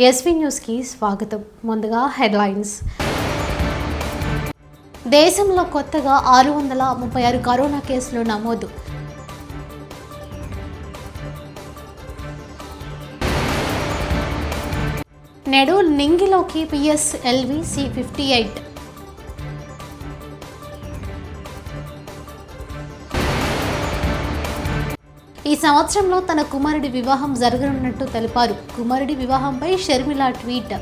SV న్యూస్కి స్వాగతం. ముందుగా హెడ్లైన్స్. దేశంలో కొత్తగా 636 కరోనా కేసులు నమోదు. నేడు నింగిలోకి PSLV C-58. ఈ సంవత్సరంలో తన కుమారుడి వివాహం జరగనున్నట్టు తెలిపారు. కుమారుడి వివాహంపై షర్మిల ట్వీట్.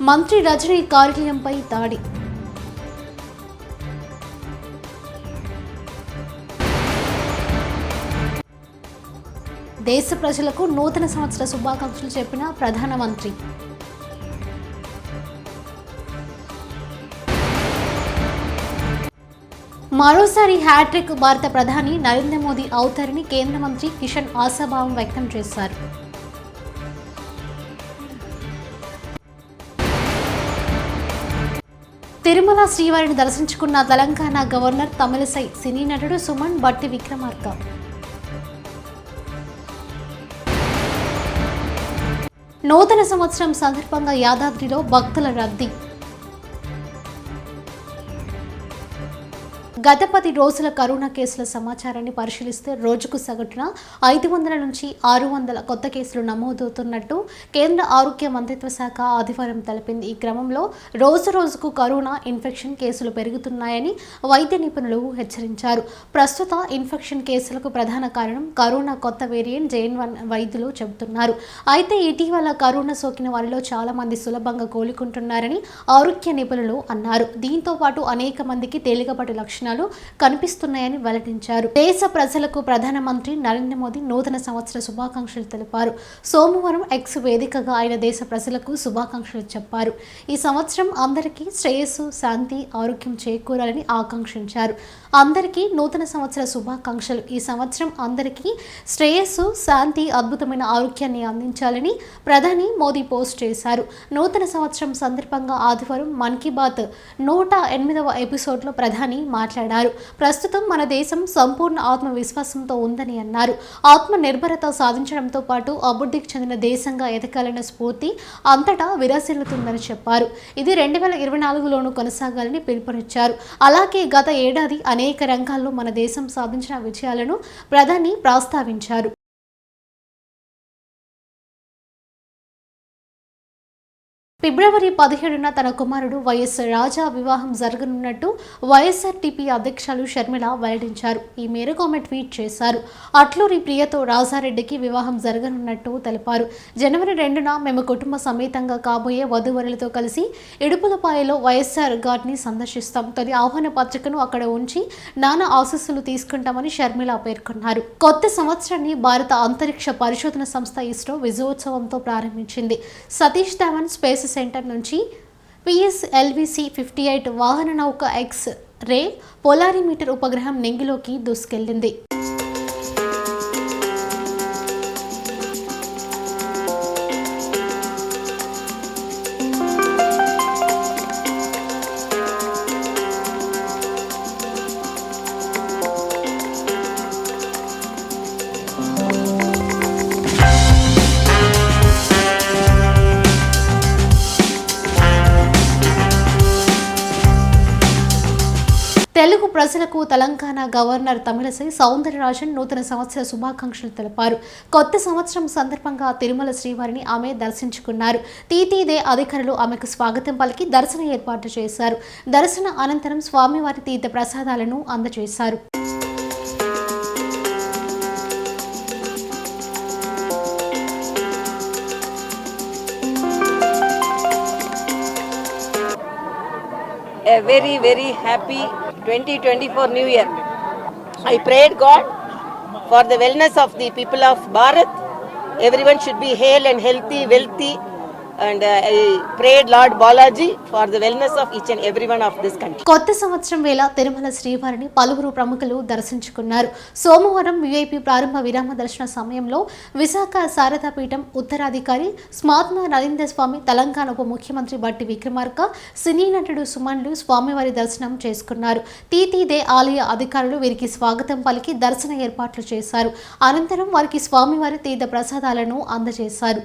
మంత్రి రజనీ కార్యాలయంపై దాడి. దేశ ప్రజలకు నూతన సంవత్సర శుభాకాంక్షలు చెప్పిన ప్రధానమంత్రి. మరోసారి హ్యాట్రిక్ భారత ప్రధాని నరేంద్ర మోదీ అవుతారని కేంద్ర మంత్రి కిషన్ ఆశాభావం వ్యక్తం చేశారు. తిరుమల శ్రీవారిని దర్శించుకున్న తెలంగాణ గవర్నర్ తమిళసై సినీ నటుడు సుమన్ బట్టి విక్రమార్క. నూతన సంవత్సరం సందర్భంగా యాదాద్రిలో భక్తుల రద్దీ. గత 10 రోజుల కరోనా కేసుల సమాచారాన్ని పరిశీలిస్తే రోజుకు సగటున 500 నుంచి 600 కొత్త కేసులు నమోదవుతున్నట్టు కేంద్ర ఆరోగ్య మంత్రిత్వ శాఖ ఆదివారం తెలిపింది. ఈ క్రమంలో రోజుకు కరోనా ఇన్ఫెక్షన్ కేసులు పెరుగుతున్నాయని వైద్య నిపుణులు హెచ్చరించారు. ప్రస్తుత ఇన్ఫెక్షన్ కేసులకు ప్రధాన కారణం కరోనా కొత్త వేరియంట్ JN.1 వైద్యులు చెబుతున్నారు. అయితే ఇటీవల కరోనా సోకిన వారిలో చాలా మంది సులభంగా కోలుకుంటున్నారని ఆరోగ్య నిపుణులు అన్నారు. దీంతో పాటు అనేక మందికి తేలికపాటి లక్షణాలు కనిపిస్తున్నాయని వెల్లడించారు. దేశ ప్రజలకు ప్రధానమంత్రి నరేంద్ర మోదీ నూతన సంవత్సర శుభాకాంక్షలు తెలిపారు. సోమవారం ఎక్స్ వేదికగా ఆయన దేశ ప్రజలకు శుభాకాంక్షలు చెప్పారు. ఈ సంవత్సరం అందరికీ శ్రేయస్సు, శాంతి, ఆరోగ్యం చేకూరాలని ఆకాంక్షించారు. అందరికీ నూతన సంవత్సర శుభాకాంక్షలు. ఈ సంవత్సరం అందరికీ శ్రేయస్సు, శాంతి, అద్భుతమైన ఆరోగ్యాన్ని అందించాలని ప్రధాని మోదీ పోస్ట్ చేశారు. నూతన సంవత్సరం సందర్భంగా ఆదివారం మన్ కీ బాత్ 108వ ఎపిసోడ్లో ప్రధాని మాట్లాడారు. ప్రస్తుతం మన దేశం సంపూర్ణ ఆత్మవిశ్వాసంతో ఉందని అన్నారు. ఆత్మ నిర్భరత సాధించడంతో పాటు అభివృద్ధికి చెందిన దేశంగా ఎదగాలన్న స్ఫూర్తి అంతటా విరాసిల్లుతుందని చెప్పారు. ఇది 2024లోనూ కొనసాగాలని పిలుపునిచ్చారు. అలాగే గత ఏడాది అనేక రంగాల్లో మన దేశం సాధించిన విజయాలను ప్రధాని ప్రస్తావించారు. ఫిబ్రవరి 17న తన కుమారుడు వైఎస్ రాజా వివాహం జరగనున్నట్టు వైఎస్ఆర్టీపీ అధ్యక్షులు షర్మిల వెల్లడించారు. ఈ మేరకు ఆమె ట్వీట్ చేశారు. అట్లూరి ప్రియతో రాజారెడ్డికి వివాహం జరగనున్నట్టు తెలిపారు. జనవరి 2న మేము కుటుంబ సమేతంగా కాబోయే వధూవరులతో కలిసి ఇడుపులపాయలో వైఎస్ఆర్ ఘాట్ని సందర్శిస్తాం. తొలి ఆహ్వాన పత్రికను అక్కడ ఉంచి నానా ఆశీస్సులు తీసుకుంటామని షర్మిల పేర్కొన్నారు. కొత్త సంవత్సరాన్ని భారత అంతరిక్ష పరిశోధన సంస్థ ఇస్రో విజయోత్సవంతో ప్రారంభించింది. సతీష్ ధావన్ స్పేస్ సెంటర్ నుంచి PSLV C-58 వాహన నౌక X-రే పోలారిమీటర్ ఉపగ్రహం నింగిలోకి దూసుకెళ్లింది. తెలుగు ప్రజలకు తెలంగాణ గవర్నర్ తమిళసై సౌందరరాజన్ నూతన సంవత్సర శుభాకాంక్షలు తెలిపారు. కొత్త సంవత్సరం సందర్భంగా తిరుమల శ్రీవారిని ఆమె దర్శించుకున్నారు. తీతీదే అధికారులు ఆమెకు స్వాగతం పలికి దర్శన ఏర్పాటు చేశారు. దర్శన అనంతరం స్వామివారి తీర్థ ప్రసాదాలను అందజేశారు. A very, very happy 2024 New Year. I prayed God for the wellness of the people of Bharat. Everyone should be hale and healthy, wealthy, and I prayed Lord Balaji for the wellness of each and every one of this country. కొత్త సంవత్సరం వేళ తిరుమల శ్రీవారిని పలువురు ప్రముఖులు దర్శించుకున్నారు. సోమవారం VIP ప్రారంభ విరామ దర్శన సమయంలో విశాఖ శారదాపీఠం ఉత్తరాధికారి స్మాత్మ నరేంద్ర స్వామి, తెలంగాణ ఉప ముఖ్యమంత్రి బట్టి విక్రమార్క, సినీ నటుడు సుమన్లు స్వామివారి దర్శనం చేసుకున్నారు. తీతీదే ఆలయ అధికారులు వీరికి స్వాగతం పలికి దర్శన ఏర్పాట్లు చేశారు. అనంతరం వారికి స్వామివారి తీర్థ ప్రసాదాలను అందజేశారు.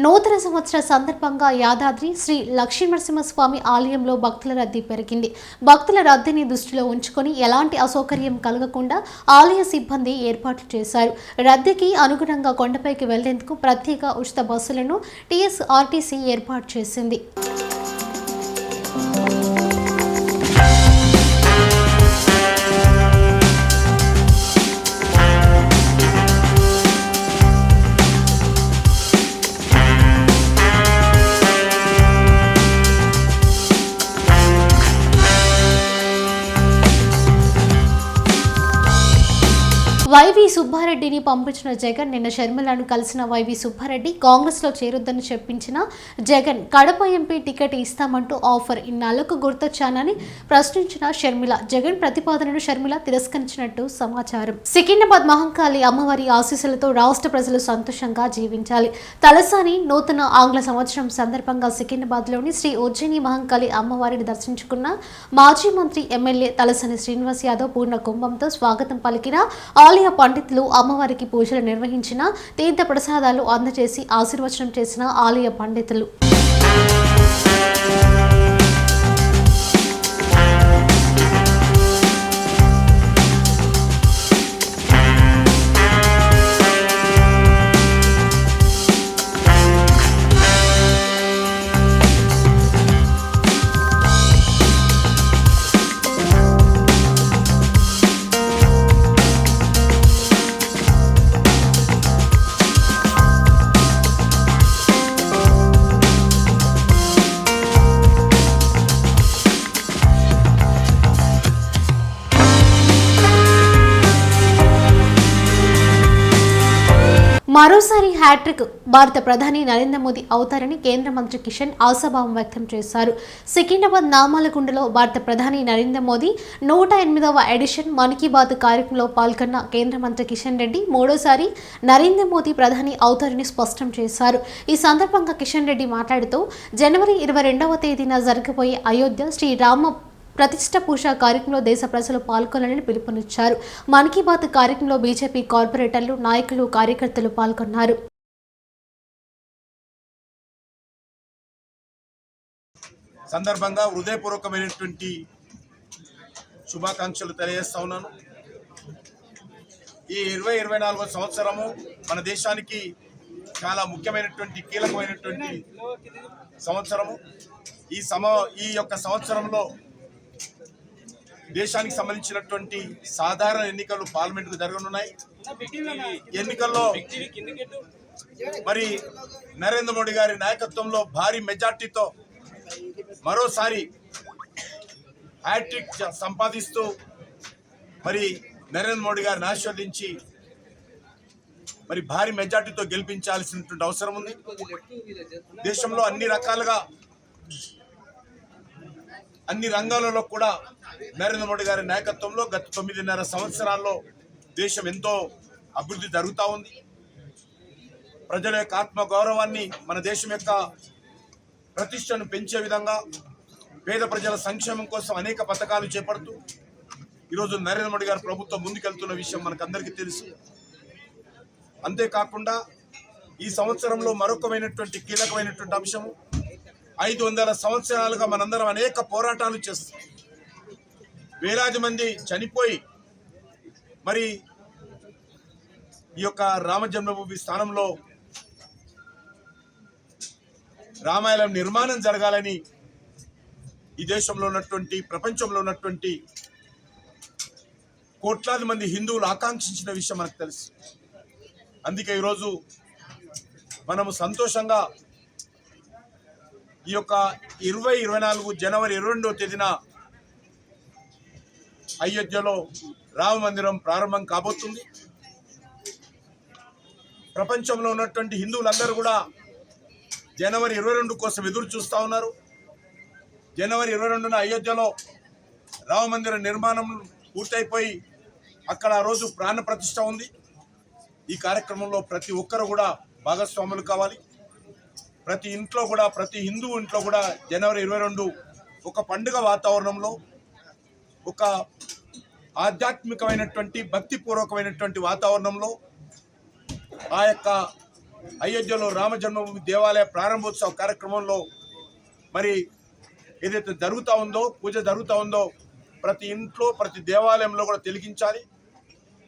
నూతన సంవత్సర సందర్భంగా యాదాద్రి శ్రీ లక్ష్మీనరసింహస్వామి ఆలయంలో భక్తుల రద్దీ పెరిగింది. భక్తుల రద్దీని దృష్టిలో ఉంచుకొని ఎలాంటి అసౌకర్యం కలగకుండా ఆలయ సిబ్బంది ఏర్పాట్లు చేశారు. రద్దీకి అనుగుణంగా కొండపైకి వెళ్లేందుకు ప్రత్యేక ఉచిత బస్సులను టీఎస్ఆర్టీసీ ఏర్పాటు చేసింది. వైవి సుబ్బారెడ్డిని పంపించిన జగన్ నిన్న షర్మిలను కలిసిన వైవి సుబ్బారెడ్డి కాంగ్రెస్లో చేరొద్దని చెప్పించిన జగన్ కడప ఎంపీ టికెట్ ఇస్తామంటూ ఆఫర్ ఇన్నాళ్లకు గుర్తొచ్చానని ప్రశ్నించిన షర్మిల, జగన్ ప్రతిపాదనను షర్మిల తిరస్కరించినట్టు సమాచారం. సికింద్రాబాద్ మహంకాళి అమ్మవారి ఆశీస్సులతో రాష్ట్ర ప్రజలు సంతోషంగా జీవించాలి. తలసాని నూతన ఆంగ్ల సంవత్సరం సందర్భంగా సికింద్రాబాద్లోని శ్రీ ఉజ్జయిని మహంకాళి అమ్మవారిని దర్శించుకున్న మాజీ మంత్రి ఎమ్మెల్యే తలసాని శ్రీనివాస్ యాదవ్ పూర్ణ కుంభంతో స్వాగతం పలికిన ఆలయ పండితులు అమ్మవారికి పూజలు నిర్వహించిన, తీర్థ ప్రసాదాలు అందజేసి ఆశీర్వచనం చేసిన ఆలయ పండితులు. మరోసారి హ్యాట్రిక్ భారత ప్రధాని నరేంద్ర మోదీ అవుతారని కేంద్ర మంత్రి కిషన్ ఆశాభావం వ్యక్తం చేశారు. సికింద్రాబాద్ నామాలగుండలో భారత ప్రధాని నరేంద్ర మోదీ 108వ ఎడిషన్ మన్ కీ బాత్ కార్యక్రమంలో పాల్గొన్న కేంద్ర మంత్రి కిషన్ రెడ్డి మూడోసారి నరేంద్ర మోదీ ప్రధాని అవుతారని స్పష్టం చేశారు. ఈ సందర్భంగా కిషన్ రెడ్డి మాట్లాడుతూ జనవరి 22వ తేదీన జరగబోయే అయోధ్య శ్రీరామ ప్రతిష్ట పూజ కార్యక్రమంలో దేశ ప్రజలు పాల్గొనాలని పిలుపునిచ్చారు. మన్ కీ బాత్ కార్యక్రమంలో బీజేపీ కార్పొరేటర్లు, నాయకులు, కార్యకర్తలు పాల్గొన్నారు. సందర్భంగా హృదయపూర్వకమైనటువంటి శుభాకాంక్షలు తెలియజేస్తా ఉన్నాను. ఈ 2024వ సంవత్సరము మన దేశానికి చాలా ముఖ్యమైనటువంటి కీలకమైనటువంటి సంవత్సరము. ఈ యొక్క సంవత్సరంలో దేశానికి సంబంధించినటువంటి సాధారణ ఎన్నికలు పార్లమెంటుకు జరగనున్నాయి. ఎన్నికల్లో మరి నరేంద్ర మోడీ గారి నాయకత్వంలో భారీ మెజార్టీతో మరోసారి హ్యాట్రిక్ సంపాదిస్తూ మరి నరేంద్ర మోడీ గారిని ఆశీర్వదించి మరి భారీ మెజార్టీతో గెలిపించాల్సినటువంటి అవసరం ఉంది. దేశంలో అన్ని రకాలుగా అన్ని రంగాలలో కూడా నరేంద్ర మోడీ గారి నాయకత్వంలో గత 9.5 సంవత్సరాల్లో దేశం ఎంతో అభివృద్ధి జరుగుతూ ఉంది. ప్రజల యొక్క ఆత్మ గౌరవాన్ని, మన దేశం యొక్క ప్రతిష్టను పెంచే విధంగా పేద ప్రజల సంక్షేమం కోసం అనేక పథకాలు చేపడుతూ ఈరోజు నరేంద్ర మోడీ గారి ప్రభుత్వం ముందుకెళ్తున్న విషయం మనకందరికీ తెలుసు. అంతేకాకుండా ఈ సంవత్సరంలో మరొకమైనటువంటి కీలకమైనటువంటి అంశము 500 సంవత్సరాలుగా మనందరం అనేక పోరాటాలు చేస్తాం. వేలాది మంది చనిపోయి మరి ఈ యొక్క రామ జన్మభూమి స్థానంలో రామాలయం నిర్మాణం జరగాలని ఈ దేశంలో ఉన్నటువంటి ప్రపంచంలో ఉన్నటువంటి కోట్లాది మంది హిందువులు ఆకాంక్షించిన విషయం మనకు తెలుసు. అందుకే ఈరోజు మనము సంతోషంగా ఈ యొక్క 2024 జనవరి 22వ తేదీన అయోధ్యలో రామ మందిరం ప్రారంభం కాబోతుంది. ప్రపంచంలో ఉన్నటువంటి హిందువులందరూ కూడా జనవరి 22 కోసం ఎదురు చూస్తూ ఉన్నారు. జనవరి 22న అయోధ్యలో రామ మందిర నిర్మాణం పూర్తయిపోయి అక్కడ ఆ రోజు ప్రాణ ప్రతిష్ఠ ఉంది. ఈ కార్యక్రమంలో ప్రతి ఒక్కరు కూడా భాగస్వాములు కావాలి. ప్రతి ఇంట్లో కూడా, ప్రతి హిందూ ఇంట్లో కూడా జనవరి 22 ఒక పండుగ వాతావరణంలో, ఒక ఆధ్యాత్మికమైనటువంటి భక్తిపూర్వకమైనటువంటి వాతావరణంలో ఆ యొక్క అయోధ్యలో రామ జన్మభూమి దేవాలయ ప్రారంభోత్సవ కార్యక్రమంలో మరి ఏదైతే జరుగుతూ ఉందో, పూజ జరుగుతూ ఉందో ప్రతి ఇంట్లో, ప్రతి దేవాలయంలో కూడా తిలకించాలి.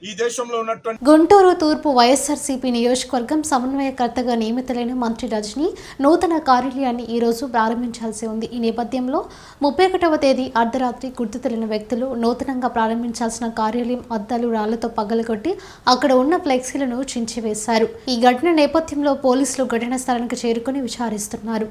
ఈ దేశంలో ఉన్నటువంటి గుంటూరు తూర్పు వైఎస్ఆర్సీపీ నియోజకవర్గం సమన్వయకర్తగా నియమితులైన మంత్రి రజని నూతన కార్యాలయాన్ని ఈ రోజు ప్రారంభించాల్సి ఉంది. ఈ నేపథ్యంలో 31వ తేదీ అర్ధరాత్రి గుర్తు తెలియని వ్యక్తులు నూతనంగా ప్రారంభించాల్సిన కార్యాలయం అద్దాలు రాళ్లతో పగలగొట్టి అక్కడ ఉన్న ఫ్లెక్సీలను చించివేశారు. ఈ ఘటన నేపథ్యంలో పోలీసులు ఘటనా స్థలానికి చేరుకుని విచారిస్తున్నారు.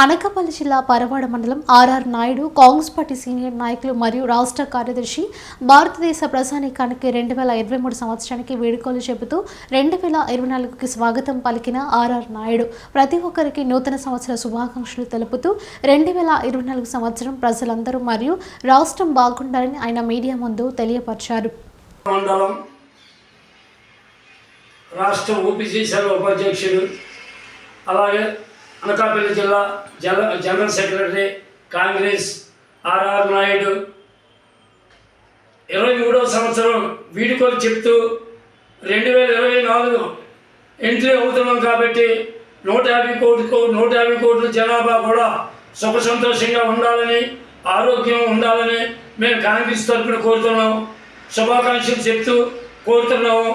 అనకాపల్లి జిల్లా పరవాడ మండలం RR Naidu Congress party senior నాయకులు మరియు రాష్ట్ర కార్యదర్శి భారతదేశ ప్రజానీకానికి 2023 సంవత్సరానికి వేడుకలు చెబుతూ 2024కి స్వాగతం పలికిన ఆర్ఆర్ నాయుడు ప్రతి ఒక్కరికి నూతన సంవత్సర శుభాకాంక్షలు తెలుపుతూ 2024 సంవత్సరం ప్రజలందరూ మరియు రాష్ట్రం బాగుండాలని ఆయన మీడియా ముందు తెలియపరిచారు. మండలం రాష్ట్ర ఓపీసీ ఉపాధ్యక్షుడు అలాగే అనకాపల్లి జిల్లా జనరల్ సెక్రటరీ కాంగ్రెస్ ఆర్ఆర్ నాయుడు 23వ సంవత్సరం వీడుకోలు చెప్తూ 2024 ఎంట్రీ అవుతున్నాం కాబట్టి 150 కోట్ల జనాభా కూడా సుఖ సంతోషంగా ఉండాలని, ఆరోగ్యం ఉండాలని మేము కాంగ్రెస్ తరఫున కోరుతున్నాం. శుభాకాంక్షలు చెప్తూ కోరుతున్నాము.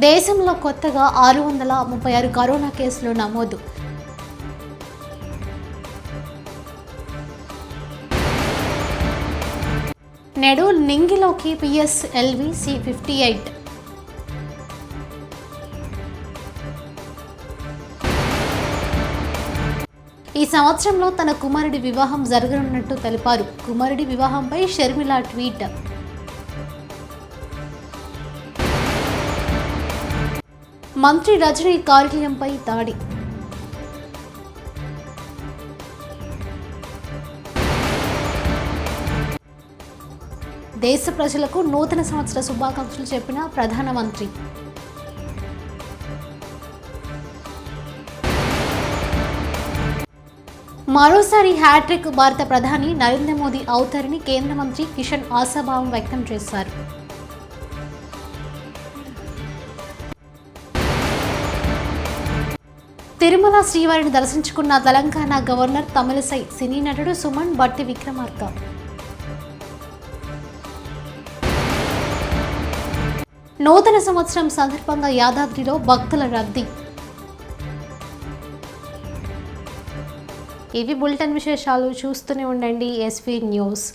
దేశంలో కొత్తగా 636 కరోనా కేసులు నమోదు. నేడు నింగిలోకి PSLV C-58. ఈ సంవత్సరంలో తన కుమారుడి వివాహం జరగనున్నట్టు తెలిపారు. కుమారుడి వివాహంపై షర్మిల ట్వీట్. మంత్రి రజనీ కార్యాలయంపై దాడి. దేశ ప్రజలకు నూతన సంవత్సర శుభాకాంక్షలు చెప్పిన ప్రధానమంత్రి. మరోసారి హ్యాట్రిక్ భారత ప్రధాని నరేంద్ర మోదీ అవుతారని కేంద్ర మంత్రి కిషన్ ఆశాభావం వ్యక్తం చేశారు. తిరుమల శ్రీవారిని దర్శించుకున్న తెలంగాణ గవర్నర్ తమిళసై సినీ నటుడు సుమన్ బట్టి విక్రమార్క. నూతన సంవత్సరం సందర్భంగా యాదాద్రిలో భక్తుల రద్దీ. ఇవి బులెటిన్ విశేషాలు. చూస్తూనే ఉండండి ఎస్వీ న్యూస్.